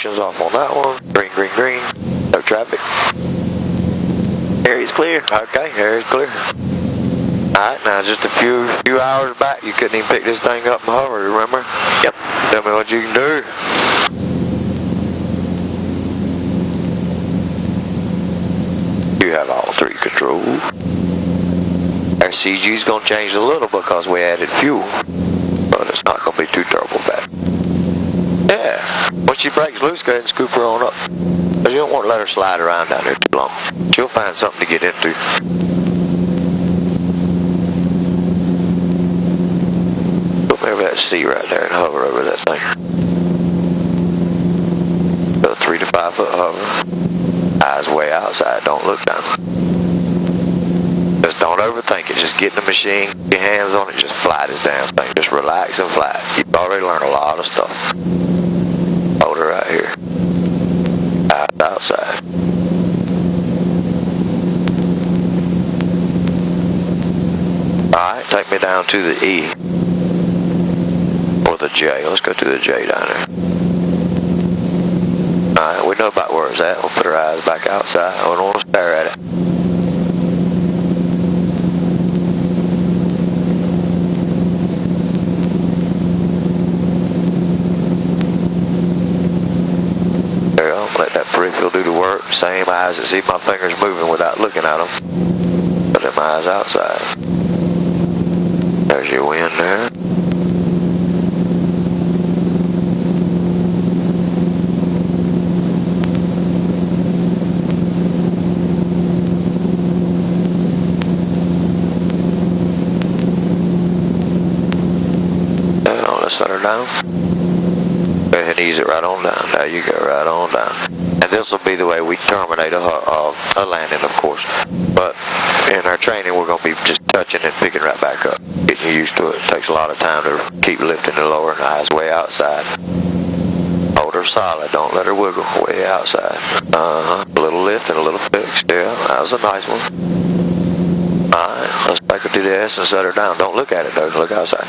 caution's off on that one. Green, green, green. No traffic. Area's clear. Okay, area's clear. Alright, now just a few hours back, you couldn't even pick this thing up and hover, remember? Yep. Tell me what you can do. You have all three controls. Our CG's gonna change a little because we added fuel, but it's not gonna be too terrible bad. Yeah, once she breaks loose, go ahead and scoop her on up. Because you don't want to let her slide around down there too long. She'll find something to get into. Put me over that seat right there and hover over that thing. A 3 to 5 foot hover. Eyes way outside, don't look down. Just don't overthink it. Just get in the machine, get your hands on it, just fly this damn thing. Just relax and fly. You've already learned a lot of stuff. Hold her right here. Eyes outside. Alright, take me down to the E. Or the J. Let's go to the J down there. Alright, we know about where it's at. We'll put our eyes back outside. I don't want to stare at it. There you go. Let that peripheral do the work. Same eyes that see my fingers moving without looking at them. Put them eyes outside. There's your wind there. Let's set her down. Go ahead and ease it right on down. There you go, right on down. And this will be the way we terminate a landing, of course. But in our training, we're going to be just touching and picking right back up. Getting you used to it. It takes a lot of time to keep lifting and lowering. Eyes way outside. Hold her solid. Don't let her wiggle. Way outside. A little lift and a little fix. Yeah, that was a nice one. Alright, let's take her to the S and set her down. Don't look at it though. Look outside.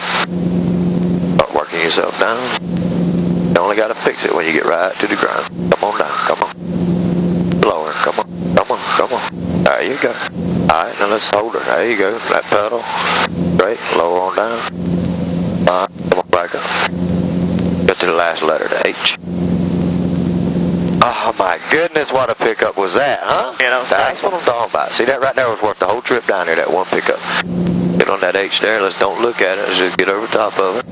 Start working yourself down. You only got to fix it when you get right to the ground. Come on down. Come on. Lower. Come on. Come on. Come on. There you go. Alright, now let's hold her. There you go. That pedal. Straight. Lower on down. Alright, come on back up. Get to the last letter, the H. Oh my goodness, what a pickup was that, huh? You know, that's what I'm talking about. See, that right there was worth the whole trip down there, that one pickup. Get on that H there. Let's don't look at it. Let's just get over top of it.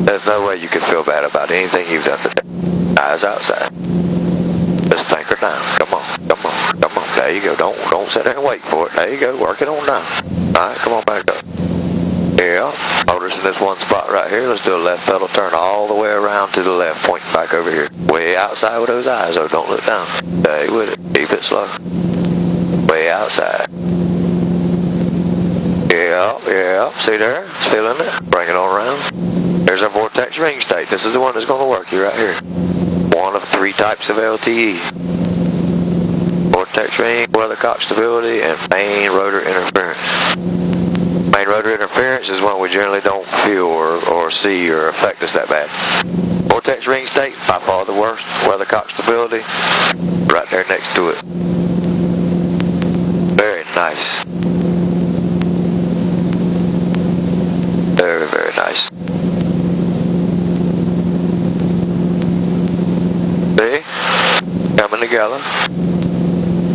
There's no way you can feel bad about anything you've done today. Eyes outside. Just think her down. Come on, come on, come on. There you go. Don't sit there and wait for it. There you go. Work it on down. Alright, come on back up. Yeah. Hold us in this one spot right here. Let's do a left pedal turn all the way around to the left, pointing back over here. Way outside with those eyes, though. Don't look down. Stay with it. Keep it slow. Way outside. Yeah, yeah. See there? It's feeling it. Bring it on around. There's our vortex ring state. This is the one that's going to work you right here. One of 3 types of LTE. Vortex ring, weathercock stability, and main rotor interference. Main rotor interference is one we generally don't feel or see or affect us that bad. Vortex ring state, by far the worst. Weathercock stability, right there next to it. Very nice. Very, very nice. See? Coming together.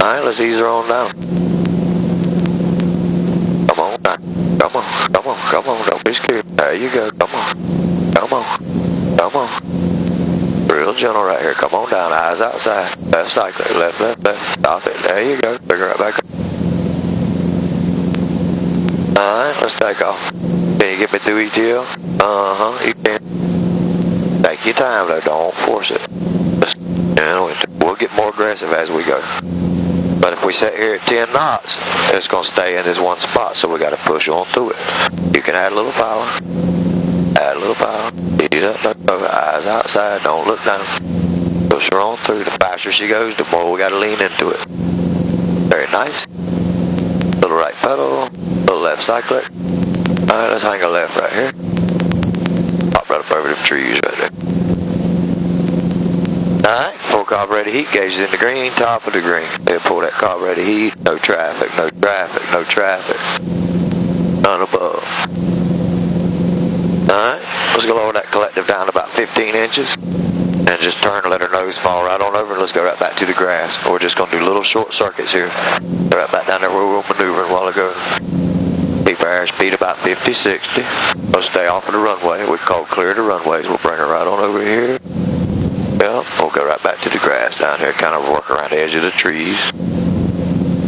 Alright, let's ease her on down. Come on, come on, come on, come on, don't be scared. There you go, come on, come on, come on. Real gentle right here, come on down, eyes outside. Left cycle, left, left, left. Stop it, there you go, pick her right back up. Alright, let's take off. Can you get me through ETL? You can. Take your time though, don't force it. Just, you know, we'll get more aggressive as we go. But if we sit here at 10 knots, it's going to stay in this one spot, so we got to push on through it. You can add a little power. Add a little power. Ease up, eyes outside, don't look down. Push her on through. The faster she goes, the more we got to lean into it. Very nice. Little right pedal, little little left side click. Alright, let's hang a left right here. Pop right up over them trees right there. Alright, full carburetor heat gauge is in the green, top of the green. They'll pull that carburetor heat. No traffic, no traffic, no traffic. None above. Alright, let's go lower that collective down about 15 inches. And just turn and let her nose fall right on over, and let's go right back to the grass. We're just going to do little short circuits here. Go right back down there where we were maneuvering a while ago. Keep our airspeed about 50, 60. We'll stay off of the runway. We call clear the runways. We'll bring her right on over here. Yeah, we'll go right back to the grass down here, kind of work around the edge of the trees.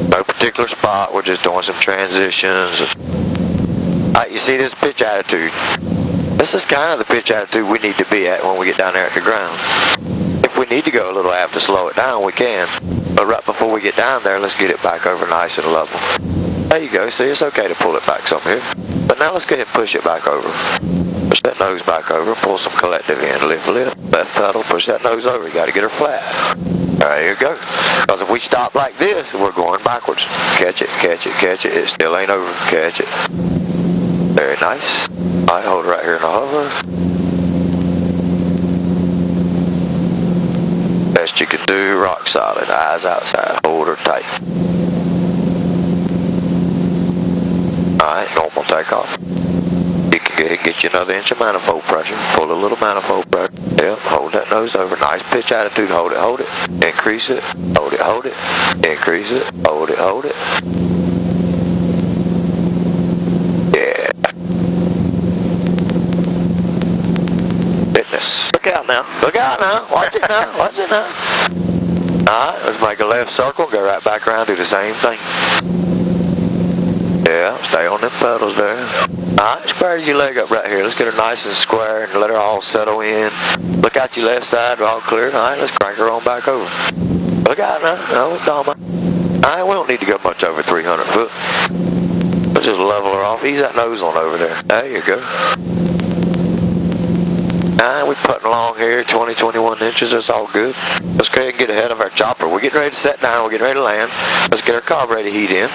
No particular spot. We're just doing some transitions. Alright, you see this pitch attitude? This is kind of the pitch attitude we need to be at when we get down there at the ground. If we need to go a little aft to slow it down, we can. But right before we get down there, let's get it back over nice and level. There you go. See, it's okay to pull it back some here. But now let's go ahead and push it back over. Push that nose back over, pull some collective in, lift. Left pedal, push that nose over. You got to get her flat. There you go. Because if we stop like this, we're going backwards. Catch it, catch it, catch it. It still ain't over. Catch it. Very nice. Alright, hold it right here in the hover. Best you can do, rock solid, eyes outside, hold her tight. Alright, normal takeoff. You can go ahead and get you another inch of manifold pressure. Pull a little manifold pressure. Yep, hold that nose over. Nice pitch attitude. Hold it, hold it. Increase it. Hold it, hold it. Increase it. Hold it, hold it. Yeah. Fitness. Look out now. Look out now. Watch it now. Watch it now. Alright, let's make a left circle. Go right back around. Do the same thing. Yeah, stay on them pedals there. Alright, square your leg up right here. Let's get her nice and square and let her all settle in. Look out your left side, we're all clear. Alright, let's crank her on back over. Look out now. No, Dama. Alright, we don't need to go much over 300 foot. Let's just level her off. Ease that nose on over there. There you go. Alright, we're putting along here, 20, 21 inches. That's all good. Let's go ahead and get ahead of our chopper. We're getting ready to set down. We're getting ready to land. Let's get our carburetor heat in.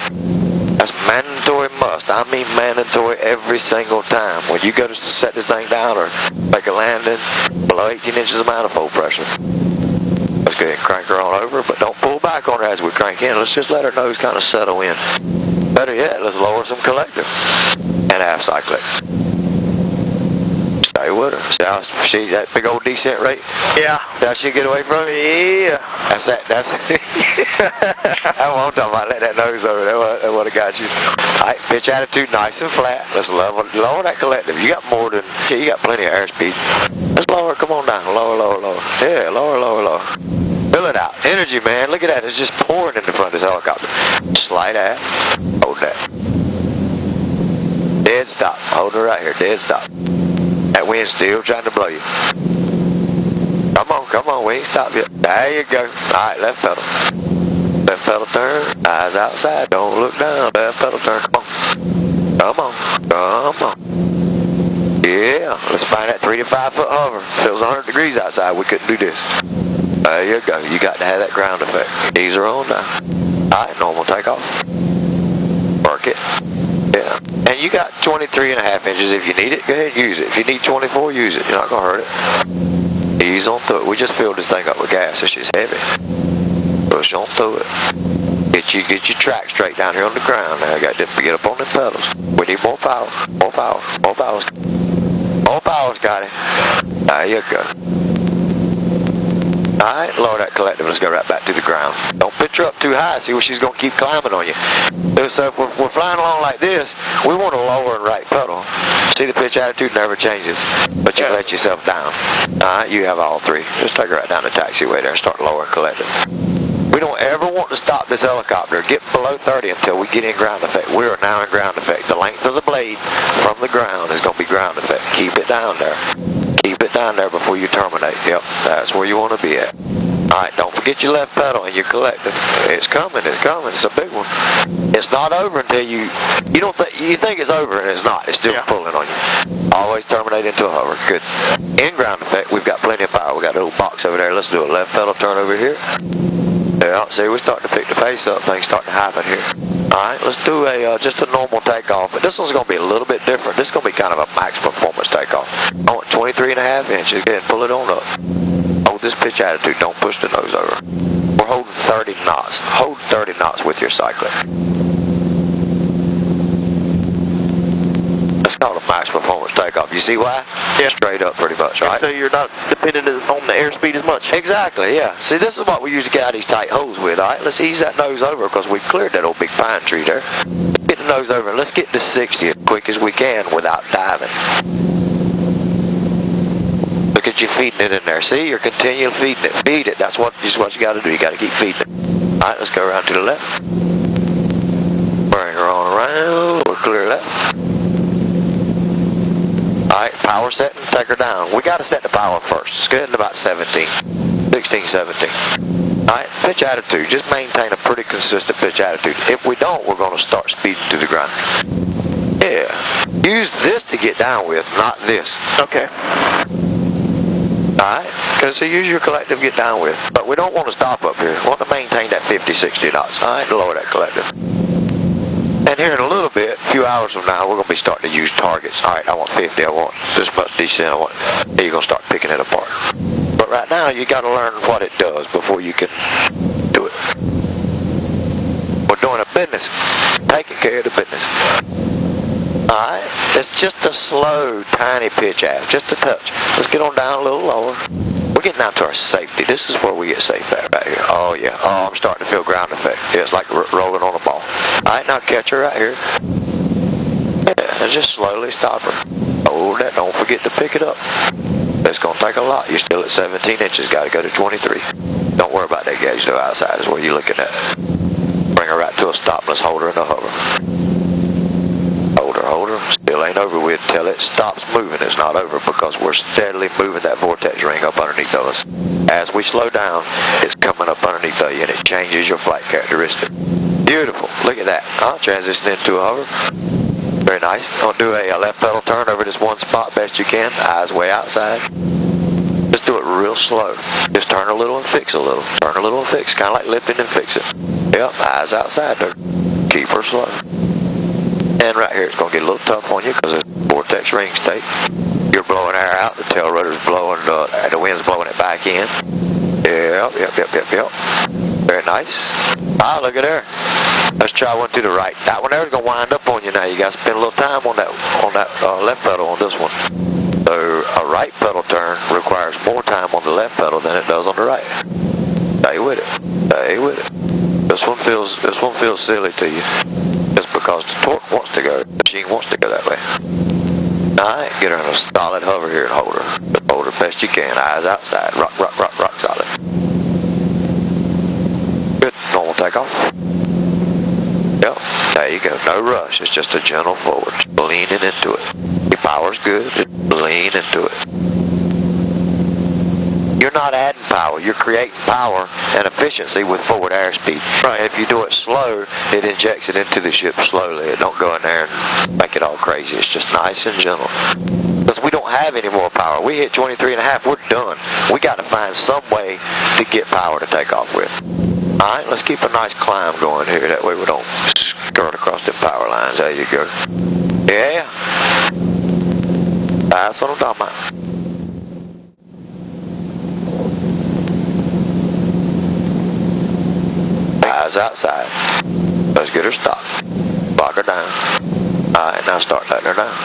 That's mandatory must. I mean mandatory every single time. When you go to set this thing down or make a landing below 18 inches of manifold pressure. Let's go ahead and crank her on over, but don't pull back on her as we crank in. Let's just let her nose kind of settle in. Better yet, let's lower some collective and half cyclic. Stay with her. See how she's that big old descent rate? Yeah. See how she get away from me? Yeah. That's that. That's it. I won't talk about let that nose over. That would have got you. Alright, pitch attitude nice and flat. Let's lower that collective. You got more than, you got plenty of airspeed. Let's lower, come on down. Lower, lower, lower. Yeah, lower, lower, lower. Fill it out. Energy, man. Look at that. It's just pouring in the front of this helicopter. Slide out. Hold that. Dead stop. Hold her right here. Dead stop. That wind's still trying to blow you. Come on, we ain't stopped yet. There you go. Alright, left pedal. Left pedal turn. Eyes outside. Don't look down. Left pedal turn. Come on. Come on. Come on. Yeah. Let's find that 3 to 5 foot hover. If it was 100 degrees outside, we couldn't do this. There you go. You got to have that ground effect. Knees are on now. Alright, normal takeoff. Work it. Yeah. And you got 23.5 inches. If you need it, go ahead and use it. If you need 24, use it. You're not going to hurt it. Ease on through it. We just filled this thing up with gas. It's just heavy. Push on through it. Get your track straight down here on the ground. Now I got to get up on the pedals. We need more power. More power. More power. More power, Scotty. There you go. Alright, lower that collective. Let's go right back to the ground. Don't pitch her up too high. See where she's going to keep climbing on you. So if we're flying along like this, we want to lower and right pedal. See, the pitch attitude never changes. But you let yourself down. Alright, you have all three. Just take her right down the taxiway there and start lowering collective. We don't ever want to stop this helicopter. Get below 30 until we get in ground effect. We are now in ground effect. The length of the blade from the ground is going to be ground effect. Keep it down there. Keep it down there before you terminate. Yep, that's where you want to be at. Alright, don't forget your left pedal and your collective. It's coming, it's a big one. It's not over until you think it's over and it's not. It's still pulling on you. Always terminate into a hover. Good. In ground effect, we've got plenty of power. We got a little box over there. Let's do a left pedal turn over here. Yeah, see, we're starting to pick the pace up. Things starting to happen here. Alright, let's do just a normal takeoff. But this one's going to be a little bit different. This is going to be kind of a max performance takeoff. I want 23.5 inches. Go ahead and pull it on up. Hold this pitch attitude. Don't push the nose over. We're holding 30 knots. Hold 30 knots with your cycling. That's called a max performance takeoff. You see why? Yeah. Straight up pretty much, right? So you're not dependent on the airspeed as much. Exactly, yeah. See, this is what we usually get out of these tight holes with, all right? Let's ease that nose over because we cleared that old big pine tree there. Get the nose over and let's get to 60 as quick as we can without diving. Look at you feeding it in there. See, you're continually feeding it. Feed it. That's what you got to do. You got to keep feeding it. All right, let's go around to the left. Bring her on around. We'll clear left. Alright, power setting, take her down. We got to set the power first. Let's get into about 17. 16, 17. Alright, pitch attitude. Just maintain a pretty consistent pitch attitude. If we don't, we're going to start speeding to the ground. Yeah. Use this to get down with, not this. Okay. Alright, because so use your collective get down with. But we don't want to stop up here. We want to maintain that 50, 60 knots. Alright, lower that collective. And here in a little bit, a few hours from now, we're going to be starting to use targets. All right, I want 50, I want this much descent, I want... Then you're going to start picking it apart. But right now, you got to learn what it does before you can do it. We're doing a business, taking care of the business. All right, it's just a slow, tiny pitch aft, just a touch. Let's get on down a little lower. We're getting down to our safety. This is where we get safe at right here. Oh, yeah. Oh, I'm starting to feel ground effect. Yeah, it's like rolling on a ball. All right, now catch her right here. Yeah, and just slowly stop her. Hold that. Don't forget to pick it up. It's going to take a lot. You're still at 17 inches. Got to go to 23. Don't worry about that gauge, though. Outside is what you're looking at. Bring her right to a stop. Let's hold her in a hover. Hold her. Still ain't over with till it stops moving. It's not over because we're steadily moving that vortex ring up underneath of us. As we slow down, it's coming up underneath of you and it changes your flight characteristic. Beautiful. Look at that. I'll transition into a hover. Very nice. Gonna do a left pedal turn over this one spot best you can. Eyes way outside. Just do it real slow. Just turn a little and fix a little. Turn a little and fix. Kind of like lifting and fix it. Yep. Eyes outside there. Keep her slow. And right here, it's going to get a little tough on you because it's vortex ring state. You're blowing air out. The tail rudder's blowing, the wind's blowing it back in. Yep. Very nice. Ah, look at there. Let's try one to the right. That one there is going to wind up on you now. You got to spend a little time on that left pedal on this one. So a right pedal turn requires more time on the left pedal than it does on the right. Stay with it. Stay with it. This one feels silly to you. It's because the torque wants to go. The machine wants to go that way. Alright, get her in a solid hover here and hold her. But hold her best you can. Eyes outside. Rock solid. Good. Normal takeoff. Yep. There you go. No rush. It's just a gentle forward. Just leaning into it. Your power's good. Just lean into it. You're not adding power. You're creating power and efficiency with forward airspeed. Right. If you do it slow, it injects it into the ship slowly. It don't go in there and make it all crazy. It's just nice and gentle. Because we don't have any more power. We hit 23.5. We're done. We got to find some way to get power to take off with. All right. Let's keep a nice climb going here. That way we don't skirt across the power lines. There you go. Yeah. That's what I'm talking about. Eyes outside. Let's get her stopped. Lock her down. Alright, now start letting her down.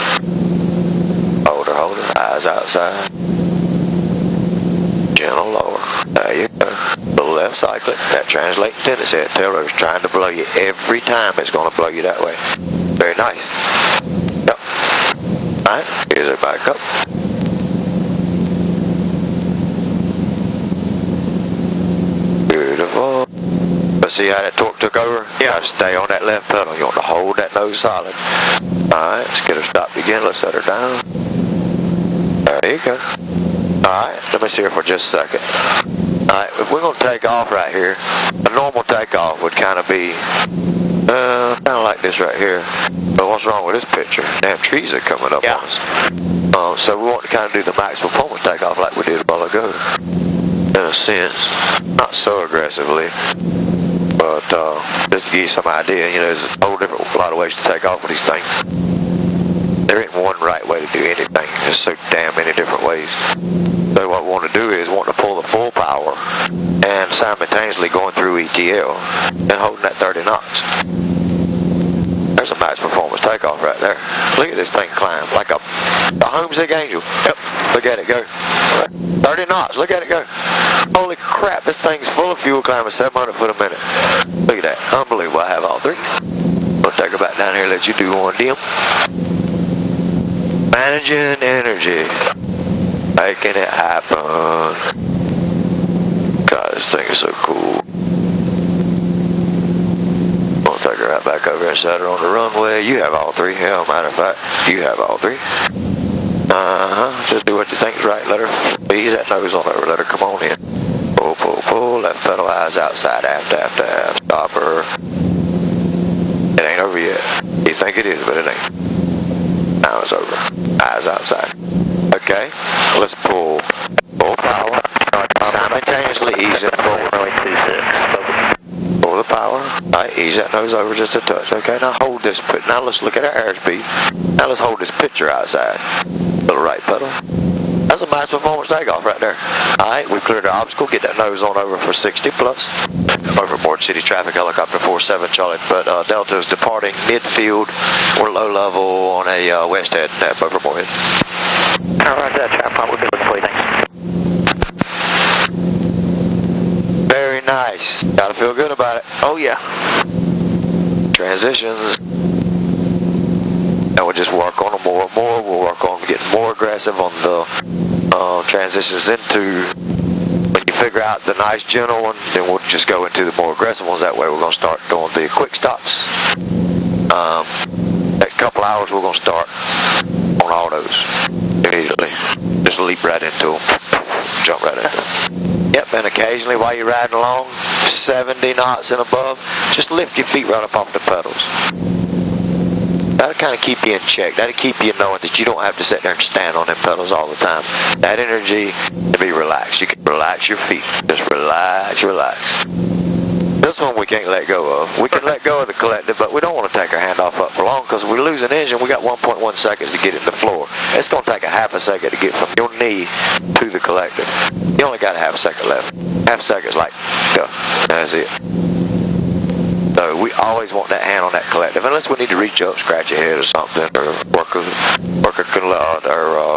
Hold her. Eyes outside. Gentle lower. There you go. Little left cycling. That translating tendency. That tail rotor's trying to blow you. Every time it's going to blow you that way. Very nice. Yep. Alright, here's it back up. Beautiful. But see how that torque took over? Yeah. Stay on that left pedal. You want to hold that nose solid. Alright, let's get her stopped again. Let's set her down. There you go. Alright, let me see her for just a second. Alright, if we're going to take off right here, a normal takeoff would kind of be kind of like this right here. But what's wrong with this picture? Damn trees are coming up on us. So we want to kind of do the max performance takeoff like we did a while ago. In a sense. Not so aggressively. But just to give you some idea, you know, there's a whole different lot of ways to take off with these things. There ain't one right way to do anything. There's so damn many different ways. So what we want to do is want to pull the full power and simultaneously going through ETL and holding that 30 knots. There's a max performance takeoff right there. Look at this thing climb like a homesick angel. Yep. Look at it go. 30 knots. Look at it go. Holy crap, this thing's full of fuel climbing 700 foot a minute. Look at that. Unbelievable. I have all three. We'll take her back down here and let you do one dim. Managing energy. Making it happen. God, this thing is so cool. We'll take her right back over and set her on the runway. You have all three. Yeah, matter of fact, you have all three. Just do what you think is right. Let her ease that nose on over. Let her come on in. Pull, pull, pull. Left pedal, eyes outside. Aft, aft, aft. Stop her. It ain't over yet. You think it is, but it ain't. Now it's over. Eyes outside. Okay, let's pull full power, simultaneously ease it forward. Pull the power, right, ease that nose over just a touch. Okay, now hold this, now let's look at our airspeed. Now let's hold this picture outside. Little right pedal. That's a max performance takeoff right there. Alright, we've cleared our obstacle, get that nose on over for 60 plus. Overboard city traffic, helicopter 47 Charlie, but Delta is departing midfield or low level on a west head, overboard head. Alright, that trap we'll be looking for you, thanks. Very nice. Gotta feel good about it. Oh yeah. Transitions. And we'll just work on them more and more. We'll work on getting more aggressive on the transitions into, when you figure out the nice gentle one, then we'll just go into the more aggressive ones. That way we're going to start doing the quick stops. Next couple hours we're going to start on autos immediately. Just leap right into them. Jump right into them. Yep, and occasionally while you're riding along, 70 knots and above, just lift your feet right up off the pedals. That'll kind of keep you in check. That'll keep you knowing that you don't have to sit there and stand on them pedals all the time. That energy to be relaxed. You can relax your feet. Just relax, relax. This one we can't let go of. We can let go of the collective, but we don't want to take our hand off up for long because we lose an engine. We got 1.1 seconds to get it to the floor. It's going to take a half a second to get from your knee to the collective. You only got a half a second left. Half a second's like, go. That's it. So we always want that hand on that collective, unless we need to reach up, scratch your head or something, or work a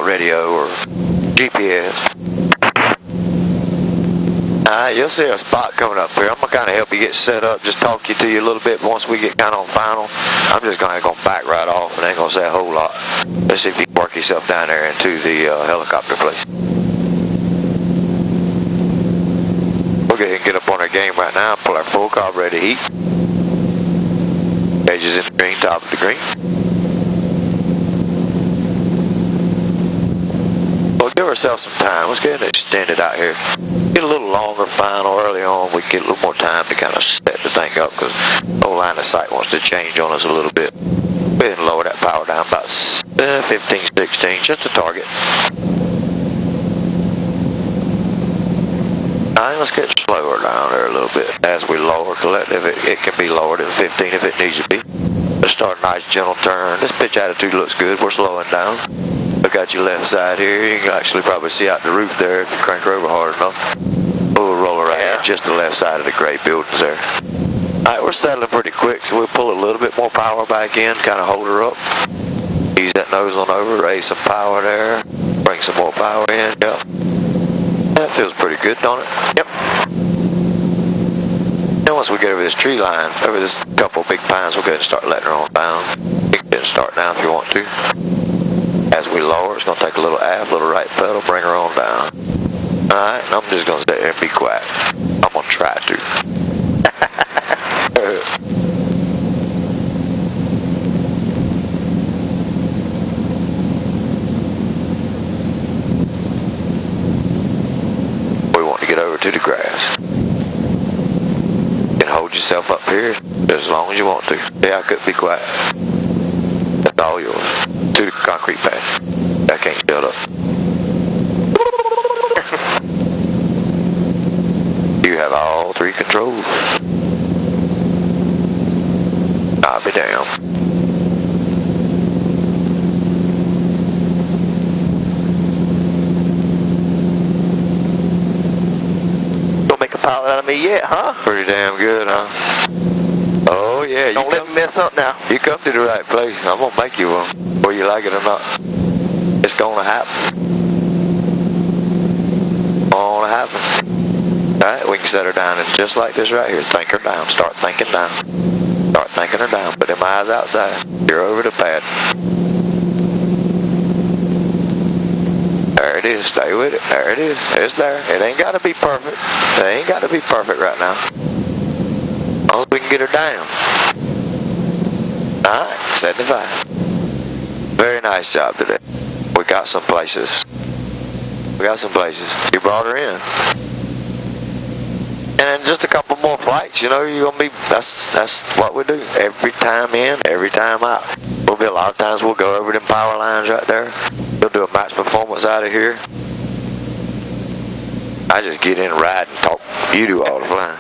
radio or GPS. You'll see a spot coming up here. I'm going to kind of help you get set up, just talk you to you a little bit. Once we get kind of on final, I'm just going to back right off and ain't going to say a whole lot. Let's see if you can work yourself down there into the helicopter place. We'll go ahead and get up on our game right now, pull our full carb ready to heat. Edges in the green, top of the green. We'll give ourselves some time. Let's go ahead and extend it out here. Get a little longer final early on. We can get a little more time to kind of set the thing up because the whole line of sight wants to change on us a little bit. Go ahead and lower that power down about 15, 16, just to target. Alright, let's get slower down there a little bit. As we lower collective, it can be lowered at 15 if it needs to be. Let's start a nice gentle turn. This pitch attitude looks good. We're slowing down. Look at your left side here. You can actually probably see out the roof there if you crank her over hard enough. We'll roll her right in just the left side of the gray buildings there. Alright, we're settling pretty quick, so we'll pull a little bit more power back in, kind of hold her up. Ease that nose on over, raise some power there. Bring some more power in. Yep. That feels pretty good, don't it? Yep. Then once we get over this tree line, over this couple of big pines, we'll go ahead and start letting her on down. You can go ahead and start down if you want to. As we lower, it's going to take a little aft, little right pedal, bring her on down. Alright, and I'm just going to sit there and be quiet. I'm going to try to. We want to get over to the grass. You can hold yourself up here as long as you want to. Yeah, I could be quiet. That's all yours. To the concrete pad. I can't build up. You have all three controls. I'll be damned. Don't make a pilot out of me yet, huh? Pretty damn good, huh? Oh yeah, Don't let me mess up now. you come to the right place. I'm gonna make you one, whether you like it or not. It's gonna happen. Gonna happen. Alright, we can set her down and just like this right here. Think her down. Start thinking down. Start thinking her down. Put them eyes outside. You're over the pad. There it is. Stay with it. There it is. It's there. It ain't gotta be perfect. It ain't gotta be perfect right now. As long as we can get her down. Alright, 75. Very nice job today. We got some places. We got some places. You brought her in. And just a couple more flights, you know, you're gonna be, that's what we do. Every time in, every time out. We'll be a lot of times we'll go over them power lines right there. We'll do a max performance out of here. I just get in, ride, and talk. You do all the flying.